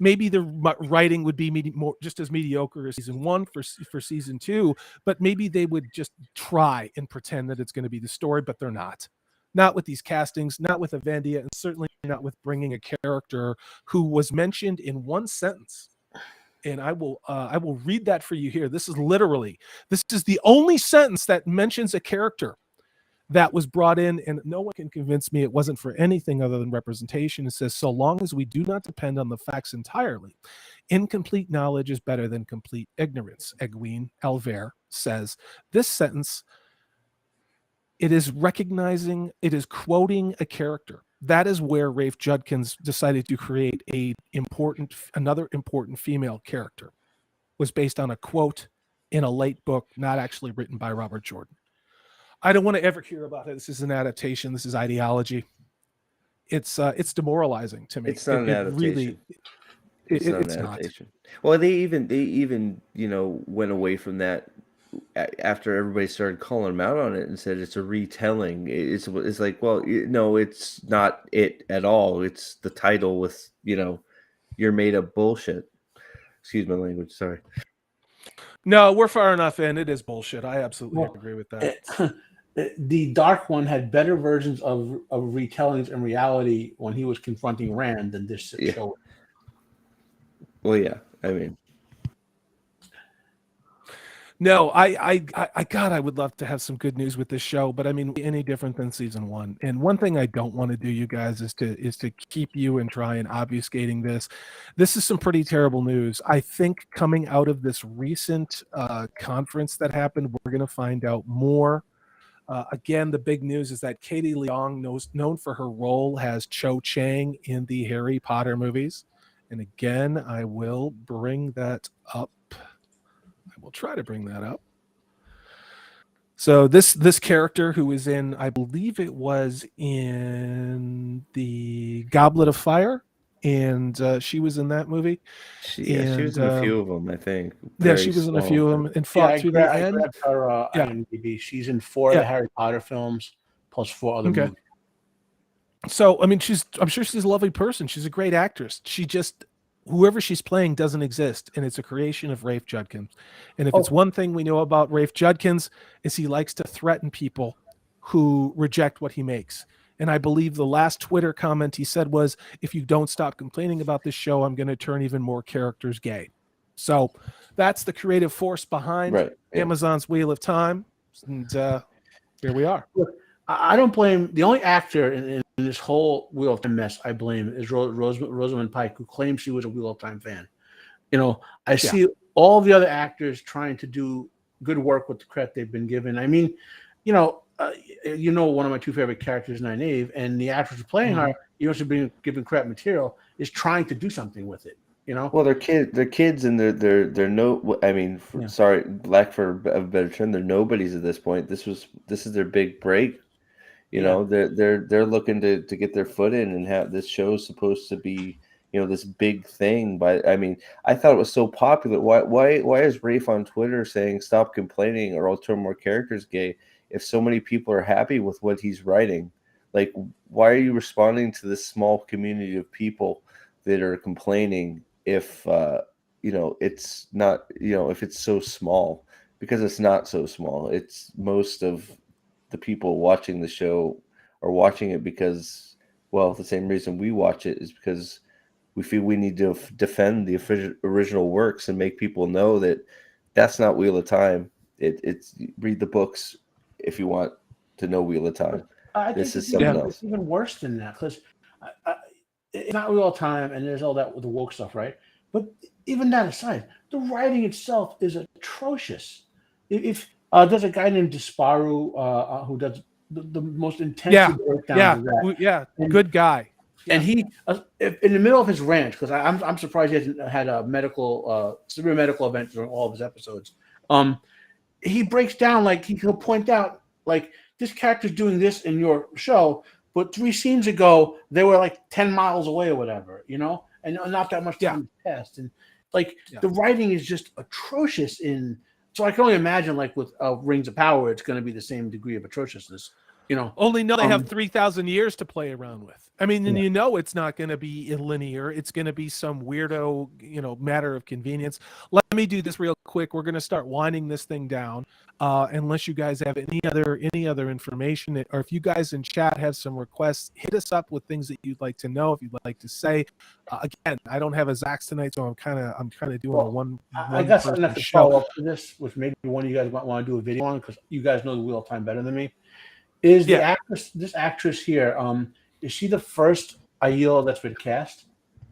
maybe the writing would be more just as mediocre as season 1 for season 2, but maybe they would just try and pretend that it's going to be the story, but they're not. Not with these castings, not with Aviendha, and certainly not with bringing a character who was mentioned in one sentence. And I will read that for you here. This is the only sentence that mentions a character that was brought in, and no one can convince me it wasn't for anything other than representation. It says, so long as we do not depend on the facts entirely, incomplete knowledge is better than complete ignorance. Egwene Elver says this sentence, it is quoting a character. That is where Rafe Judkins decided to create another important female character, was based on a quote in a late book, not actually written by Robert Jordan. I don't want to ever hear about it. This is an adaptation. This is ideology. It's demoralizing to me. It's not an adaptation. It's not an adaptation. Well, they even went away from that after everybody started calling them out on it and said it's a retelling. It's like, well, no, it's not it at all. It's the title with you're made up bullshit. Excuse my language. Sorry. No, we're far enough in. It is bullshit. I absolutely agree with that. the Dark One had better versions of retellings in reality when he was confronting Rand than this Yeah. show. Well, yeah. I mean, No, God, I would love to have some good news with this show, but I mean, any different than season one. And one thing I don't want to do, you guys, is to keep you and try and obfuscating this. This is some pretty terrible news. I think coming out of this recent conference that happened, we're going to find out more. Again, the big news is that Katie Leong, known for her role as Cho Chang in the Harry Potter movies. And again, I will bring that up. We'll try to bring that up. So this character who is in, I believe it was in the Goblet of Fire, and she was in that movie. she was in a few of them, I think. Yeah, she was in a few of them and fought to the end. Grabbed her IMDb. She's in 4 of the Harry Potter films, plus 4 other movies. So I mean, I'm sure she's a lovely person. She's a great actress. She just, whoever she's playing doesn't exist, and it's a creation of Rafe Judkins. And if it's one thing we know about Rafe Judkins, is he likes to threaten people who reject what he makes. And I believe the last Twitter comment he said was, if you don't stop complaining about this show, I'm going to turn even more characters gay. So that's the creative force behind Amazon's Wheel of Time. And here we are. Look, I don't blame the only actor in this whole Wheel of Time mess. I blame is Rosamund Pike, who claims she was a Wheel of Time fan. You know, I see all the other actors trying to do good work with the credit they've been given. I mean, one of my 2 favorite characters, Nynaeve, and the actress playing her, should be given credit material, is trying to do something with it. You know, well, they're kids, and they're no. I mean, sorry, lack for a better term, they're nobodies at this point. This is their big break. You know, they're looking to get their foot in, and have this show is supposed to be, this big thing. But I mean, I thought it was so popular. Why is Rafe on Twitter saying stop complaining or I'll turn more characters gay if so many people are happy with what he's writing? Like, why are you responding to this small community of people that are complaining if it's not, if it's so small? Because it's not so small. It's most of the people watching the show are watching it because, well, the same reason we watch it is because we feel we need to defend the original works and make people know that that's not Wheel of Time. It's read the books if you want to know Wheel of Time. This is something else. It's even worse than that, because it's not Wheel of Time, and there's all that with the woke stuff, right? But even that aside, the writing itself is atrocious. If there's a guy named Disparu who does the most intensive breakdowns of that. Good guy. And he, in the middle of his rant, because I'm surprised he hasn't had a severe medical event during all of his episodes. He breaks down, like he'll point out, like, this character's doing this in your show, but 3 scenes ago they were like 10 miles away or whatever, and not that much time passed. And the writing is just atrocious so I can only imagine, like, with Rings of Power, it's going to be the same degree of atrociousness. Only they have 3,000 years to play around with. I mean, and it's not going to be linear. It's going to be some weirdo, matter of convenience. Let me do this real quick. We're going to start winding this thing down. Unless you guys have any other information, or if you guys in chat have some requests, hit us up with things that you'd like to know, if you'd like to say. Again, I don't have a Zax tonight, so I'm kind of doing a one. I got something to follow up to this, which maybe one of you guys might want to do a video on, because you guys know the Wheel of Time better than me. Is the actress, this actress here, is she the first Aiel that's been cast?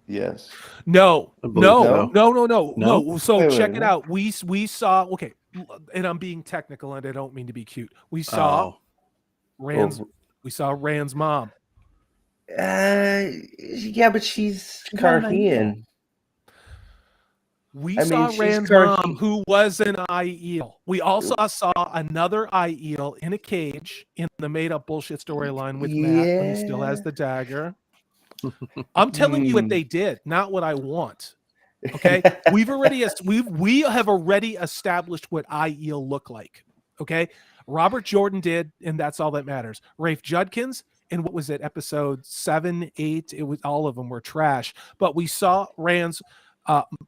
Yes. No. So Wait, check it out. We saw, and I'm being technical, and I don't mean to be cute. We saw Rand's mom. Yeah, but she's Carhian. We saw Rand's mom, who was an Aiel. We also saw another Aiel in a cage in the made-up bullshit storyline with Matt when he still has the dagger. I'm telling you what they did, not what I want. Okay, we have already established what Aiel look like. Okay, Robert Jordan did, and that's all that matters. Rafe Judkins, and what was it, episode 7, 8? It was, all of them were trash. But we saw Rand's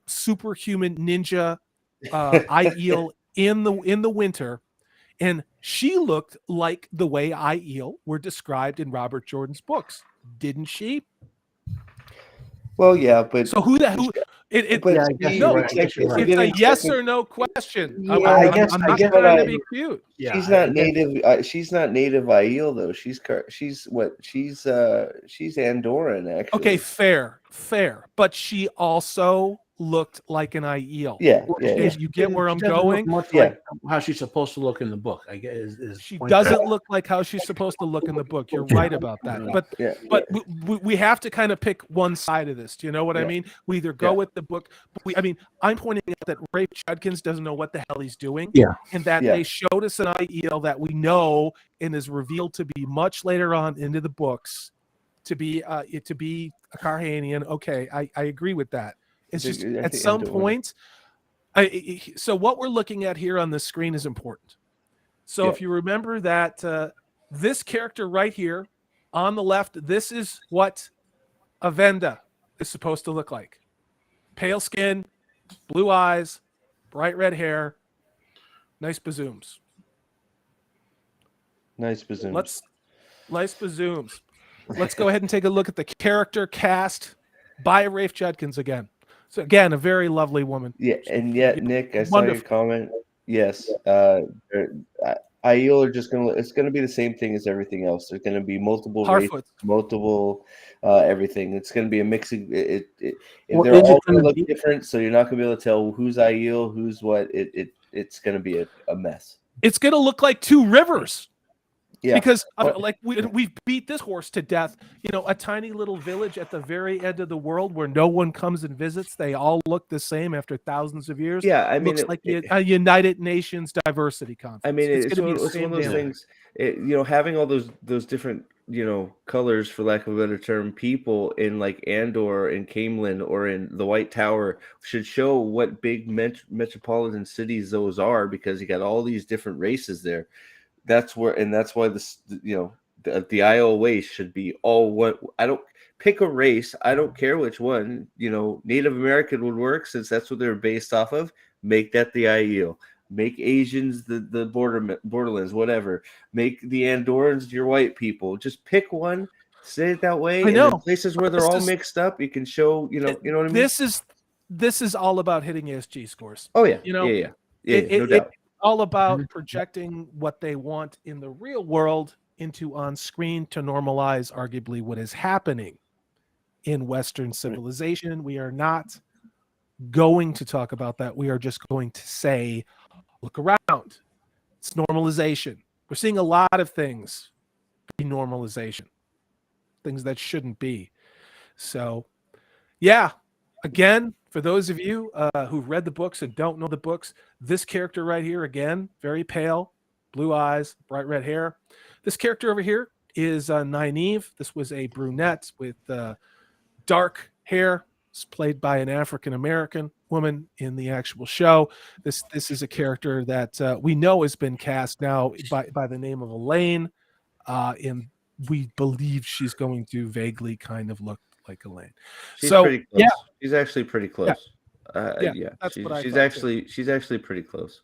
superhuman ninja Aiel in the winter, And she looked like the way Aiel were described in Robert Jordan's books, didn't she? Well, yeah, but So who? It but Yeah, I guess she- you're right. it's I guess you're right. it's a getting yes second- or no question. Yeah, I guess- I'm I not guess trying what to I- be cute. Yeah, she's I not guess- native. She's not native Aiel though. She's Andorran actually. Okay, fair. But she also looked like an Aiel. Yeah. You get where She I'm doesn't look going? much Yeah. like how she's supposed to look in the book. I guess is She point doesn't there. look like how she's supposed to look in the book. You're right about that. But Yeah. we have to kind of pick one side of this. Do you know what I Yeah. mean? We either go Yeah. with the book. I'm pointing out that Rafe Judkins doesn't know what the hell he's doing. Yeah. And that Yeah. they showed us an Aiel that we know and is revealed to be much later on into the books to be a Carhanian. Okay, I agree with that. It's I just think at some Andorran. point. So what we're looking at here on the screen is important. So Yeah. if you remember that this character right here on the left, this is what Aviendha is supposed to look like. Pale skin, blue eyes, bright red hair, nice bazooms. Nice bazooms. Nice bazooms. Let's go ahead and take a look at the character cast by Rafe Judkins again. So again, a very lovely woman. Yeah, and yet, Nick, I saw your Wonderful. comment. Yes, Aiel are just gonna. It's gonna be the same thing as everything else. There's gonna be multiple races, Harfoot. multiple everything. It's gonna be a mixing. Well, They're is it all gonna gonna look be- different, so you're not gonna be able to tell who's Aiel, who's what. It's gonna be a mess. It's going to look like two rivers. Yeah, Because Well- like we've beat this horse to death. A tiny little village at the very end of the world where no one comes and visits. They all look the same after thousands of years. yeah. I mean, Looks like a United Nations diversity conference. I mean, it's gonna one, be the it's one same of those damn things. Having all those different colors, for lack of a better term, people in like Andor and Camelin or in the White Tower should show what big metropolitan cities those are, because you got all these different races there. That's why this the IOA should be all what. I don't pick a race. I don't care which one. Native American would work since that's what they're based off of. Make that the IEO. Make Asians the borderlands, whatever. Make the Andorrans your white people. Just pick one. Say it that way. I know. And in places where they're This all is- mixed up, you can show. You know what I mean. This is all about hitting ESG scores. Oh yeah. Yeah, Yeah. it- No doubt. All about projecting what they want in the real world into on screen to normalize arguably what is happening in Western civilization. We are not going to talk about that. We are just going to say, look around. It's normalization. We're seeing a lot of things be normalization, things that shouldn't be. So, yeah, again, for those of you who've read the books and don't know the books, this character right here, again, very pale, blue eyes, bright red hair. This character over here is Nynaeve. This was a brunette with dark hair. It's played by an African-American woman in the actual show. This is a character that we know has been cast now by the name of Elaine, and we believe she's going to vaguely kind of look like Elaine. She's So, pretty close. yeah. She's actually pretty close. Yeah, that's what I she's thought, actually she's actually pretty close.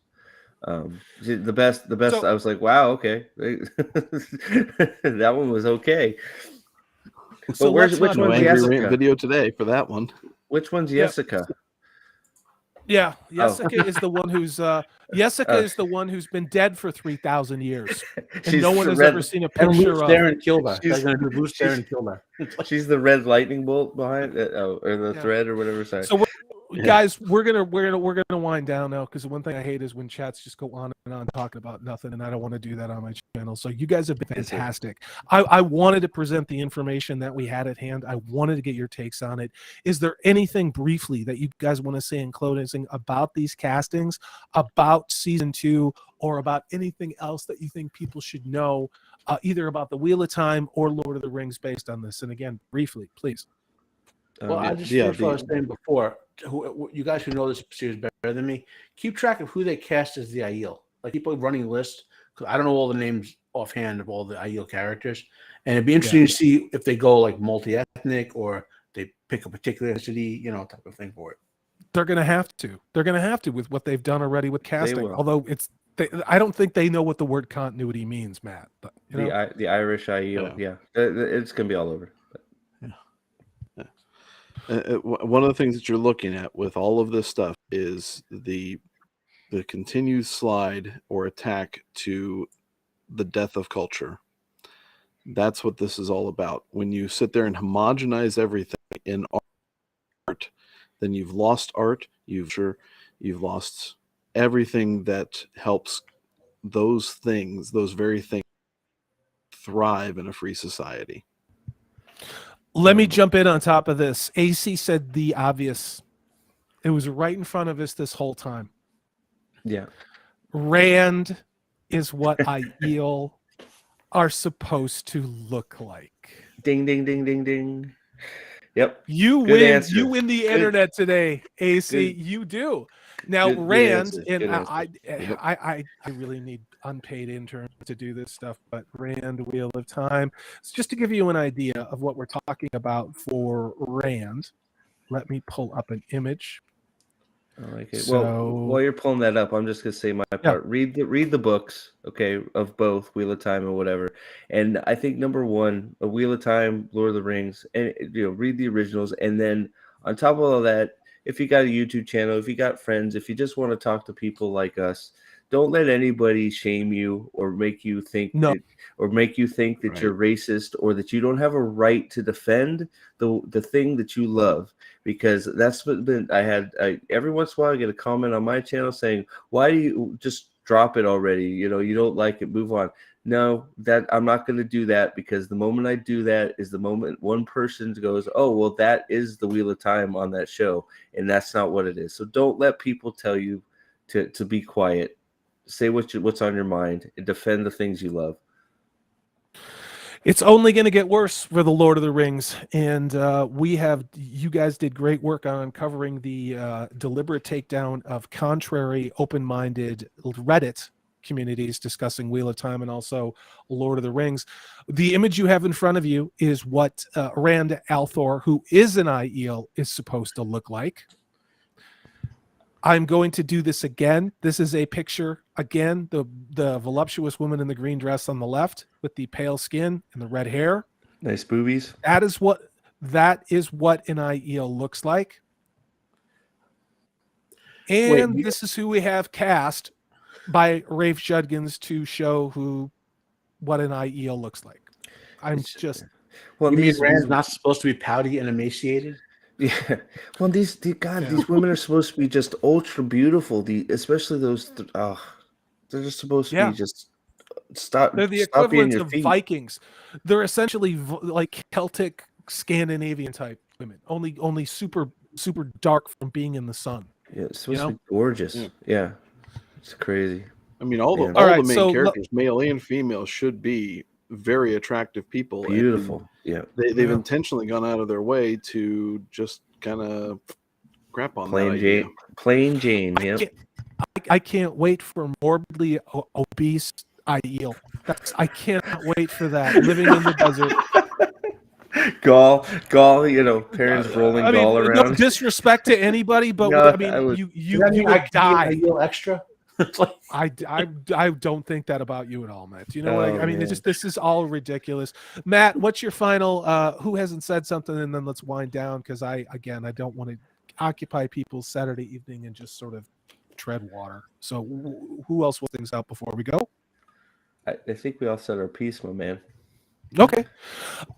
The best. So- I was like, wow, okay, that one was okay. So But where's let's which not- No one's angry Jessica? rant video today for that one. Which one's Yeah. Jessica? Yeah, Oh. Jessica is the one who's is the one who's been dead for 3,000 years, and She's no one the has red- ever seen a And picture Luke's of. there and killed her. She's- They're going to do Luke's there and kill her. She's the red lightning bolt behind it, or the Yeah. thread or whatever. Sorry. So guys, we're gonna wind down now, because the one thing I hate is when chats just go on and on talking about nothing, and I don't want to do that on my channel. So you guys have been fantastic. I wanted to present the information that we had at hand. I wanted to get your takes on it. Is there anything briefly that you guys want to say in closing about these castings, about season 2, or about anything else that you think people should know, either about the Wheel of Time or Lord of the Rings based on this? And again, briefly, please. Well, I just yeah, finished what I was saying before. You guys who know this series better than me, keep track of who they cast as the Aiel. Like, people running lists, because I don't know all the names offhand of all the Aiel characters, and it'd be interesting to see if they go like multi-ethnic or they pick a particular city, type of thing for it. They're going to have to. They're going to have to with what they've done already with casting. will. Although it's I don't think they know what the word continuity means, Matt. But you know? The Irish IEO, yeah. It's gonna be all over. One of the things that you're looking at with all of this stuff is the continued slide or attack to the death of culture. That's what this is all about. When you sit there and homogenize everything in art, then you've lost art. You've lost everything that helps those very things, thrive in a free society. Let me jump in on top of this. AC said the obvious. It was right in front of us this whole time. Yeah. Rand is what Aiel are supposed to look like. Ding, ding, ding, ding, ding. Yep. You Good win. answer. You win the Good. internet today, AC. Good. You do. Now, Good Rand, answers. and Good I really need unpaid interns to do this stuff, but Rand, Wheel of Time. So just to give you an idea of what we're talking about for Rand, let me pull up an image. I like it. So, well, while you're pulling that up, I'm just gonna say my part. Read the books, okay, of both Wheel of Time and whatever. And I think number one, A Wheel of Time, Lord of the Rings, and read the originals. And then on top of all that, if you got a YouTube channel, if you got friends, if you just want to talk to people like us, don't let anybody shame you or make you think that Right. you're racist or that you don't have a right to defend the thing that you love. Because that's what every once in a while I get a comment on my channel saying, why do you just drop it already? You don't like it, move on. No, that I'm not going to do that, because the moment I do that is the moment one person goes, oh, well, that is the Wheel of Time on that show. And that's not what it is. So don't let people tell you to be quiet. Say what's on your mind and defend the things you love. it's only going to get worse for the Lord of the Rings, and you guys did great work on uncovering the deliberate takedown of contrary, open-minded Reddit communities discussing Wheel of Time and also Lord of the Rings. The image you have in front of you is what Rand al'Thor, who is an Aiel, is supposed to look like. I'm going to do this again. This is a picture, again, the voluptuous woman in the green dress on the left with the pale skin and the red hair. Nice boobies. That is what an Aiel looks like. And this is who we have cast by Rafe Judkins to show what an Aiel looks like. You mean Rand's not supposed to be pouty and emaciated? Yeah, well, these women are supposed to be just ultra beautiful. Especially those, they're just supposed to be just stop. They're the stop being equivalent your of feet. Vikings. They're essentially like Celtic Scandinavian type women, only super super dark from being in the sun. Yeah, it's supposed to be gorgeous. Yeah, it's crazy. I mean, all the main characters, male and female, should be very attractive people. Beautiful. Yeah. They've intentionally gone out of their way to just kind of crap on that idea. Plain Jane. Yeah. I can't wait for morbidly obese Aiel. I cannot wait for that. Living in the desert. Gall, parents rolling gall around. No disrespect to anybody, but you would die. Aiel extra. I don't think that about you at all, Matt. You know what I mean? This is all ridiculous. Matt, what's your final? Who hasn't said something? And then let's wind down, because I don't want to occupy people's Saturday evening and just sort of tread water. So who else will things out before we go? I think we all said our piece, my man. Okay.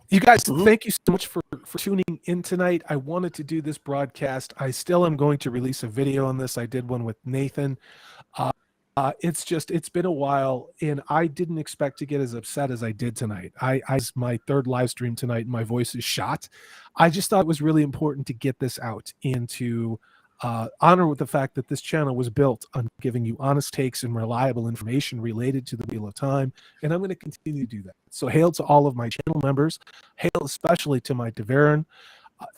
You guys, thank you so much for tuning in tonight. I wanted to do this broadcast. I still am going to release a video on this. I did one with Nathan. It's been a while, and I didn't expect to get as upset as I did tonight. My third live stream tonight, and my voice is shot. I just thought it was really important to get this out and to honor with the fact that this channel was built on giving you honest takes and reliable information related to the Wheel of Time, and I'm going to continue to do that. So hail to all of my channel members. Hail especially to my Deveron.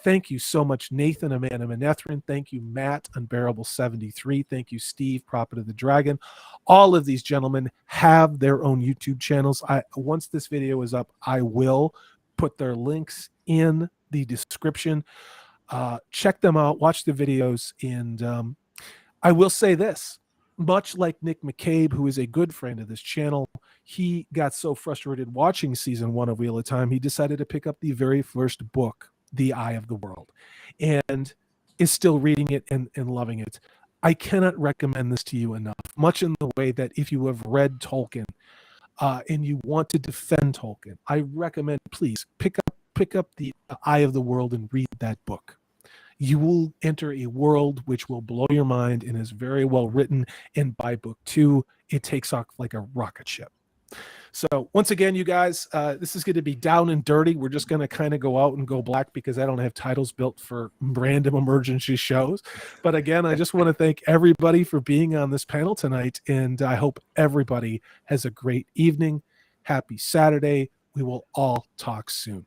Thank you so much, Nathan, Amanda Manethrin. Thank you, Matt, Unbearable 73. Thank you, Steve, Prophet of the Dragon. All of these gentlemen have their own YouTube channels. Once this video is up, I will put their links in the description. Check them out, watch the videos, and I will say this. much like Nick McCabe, who is a good friend of this channel, he got so frustrated watching season 1 of Wheel of Time, he decided to pick up the very first book, The Eye of the World, and is still reading it and loving it. I cannot recommend this to you enough, much in the way that if you have read Tolkien and you want to defend Tolkien, I recommend, please pick up The Eye of the World and read that book. You will enter a world which will blow your mind and is very well written. And by book 2, it takes off like a rocket ship. So once again, you guys, this is going to be down and dirty. We're just going to kind of go out and go black because I don't have titles built for random emergency shows. But again, I just want to thank everybody for being on this panel tonight. And I hope everybody has a great evening. Happy Saturday. We will all talk soon.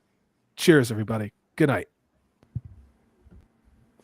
Cheers, everybody. Good night.